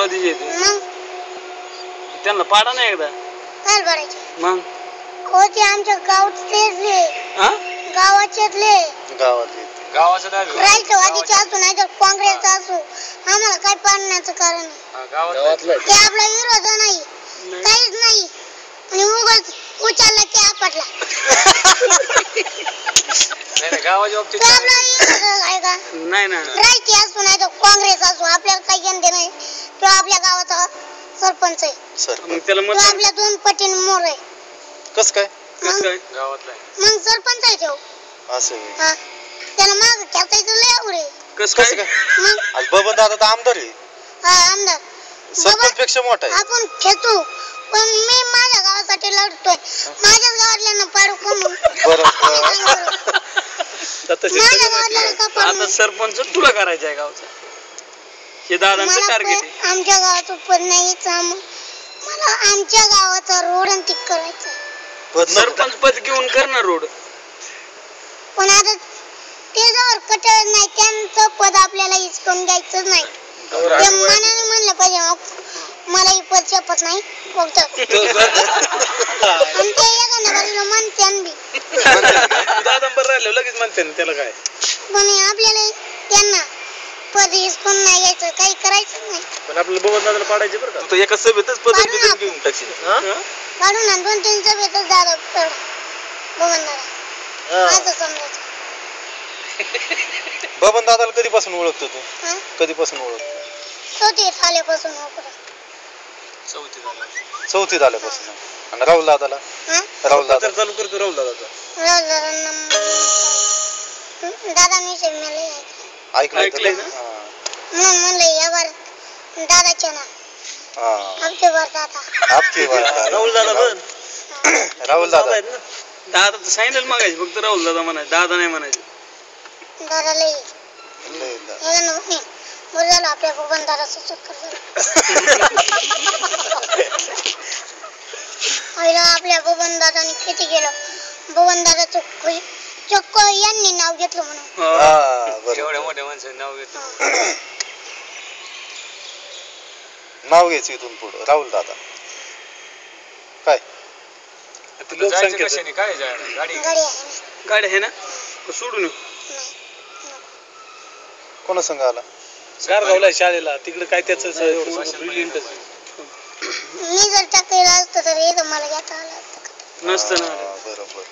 मध्येच येते मग त्यांना पाडा नाही एकदा काय पाडायचे मग हो ते आमच्या गावातले गावाच्यातले गावाचं राष्ट्रवादीचे असू नाही तर काँग्रेसचा असू आम्हाला काय पाडण्याचं कारण गावातलं ते आपला विरोध नाही काहीच नाही आणि उगाच उचलला की आपटला नाही गावाच्या बाबतीत आपला विरोध आहे का नाही ना राष्ट्रीय असू नाही तर काँग्रेस असू आपल्याला काही घेणं नाही तो आपल्या गावाचा सरपंच आहे मग त्याला तो आपल्या 2 पटीने मोर आहे कस काय गावातला मग सरपंच आहे तो असं हा त्याला माग खेचायचं लय आवडे कस काय मग बबन दादा तर आमदार आहे हा आमदार सरपंच पेक्षा मोठा आहे आपण खेचू पण मी माझ्या गावासाठी लढतोय माझ्याच गावातल्यांना पाडू कमून माझ्या गावातल्याला का पाडू आता सरपंच तुला करायचं आहे गावचा हे दादांचं टार्गेट आहे आमच्या गावात उत्पन्न नाहीच मला आमच्या गावाचा रोड आणि ठीक करायचा सरपंच पद घेऊन करणार रोड पण आता ते जर कटळ नाही त्यांचं पद आपल्याला हिसकून घ्यायचं नाही ते मनाने म्हणलं पाहिजे मला ही पद शपथ नाही फक्त आणि ते एखाद्या बाजूला म्हणते बी दादा बरं राहिलं लगेच म्हणते ना त्याला काय पण आपल्याला त्यांना पद हिसकून नाही घ्यायचं काही करायचं नाही पण आपल्याला बबन दादाला पाडायचे बरं का तू एका सभेतच पद घेऊन टाकशील काढून ना 2-3 सभेतच दादा बबन दादा असं समजायचं बबन दादाला कधीपासून ओळखतो तू कधीपासून ओळखतो चौथीत आल्यापासून चौथीत आल्यापासून आणि राहुल दादाला राहुल दादा चालू करतो राहुल दादाचा दादांविषयी मला ऐकलंय ना म्हणून म्हणलं यावर दादाच्या ना आपके बार दादा आपकी बार राहुल दादा पण राहुल दादा दादा तर सांगितलं मागायचं फक्त राहुल दादा म्हणायचं दादा नाही म्हणायचं दादा लई बरं झालं आपल्या बबन दादाचं चक्कर झालं आपल्या बबन दादाने किती केलं बबन दादाचं चक्क यांनी नाव घेतलं म्हणून एवढ्या मोठ्या माणसाने नाव घेतलं नाव घ्यायचं इथून पुढं राहुल दादा काय लोकसंख्या काय गाडी आहे ना सोडून कोणा संघ आला गारगावला शाळेला तिकडे काय त्याचं ब्रिलियंट मी जर टाकलेलं असतं तर मला घेता आलं असतं नसतं ना बरोबर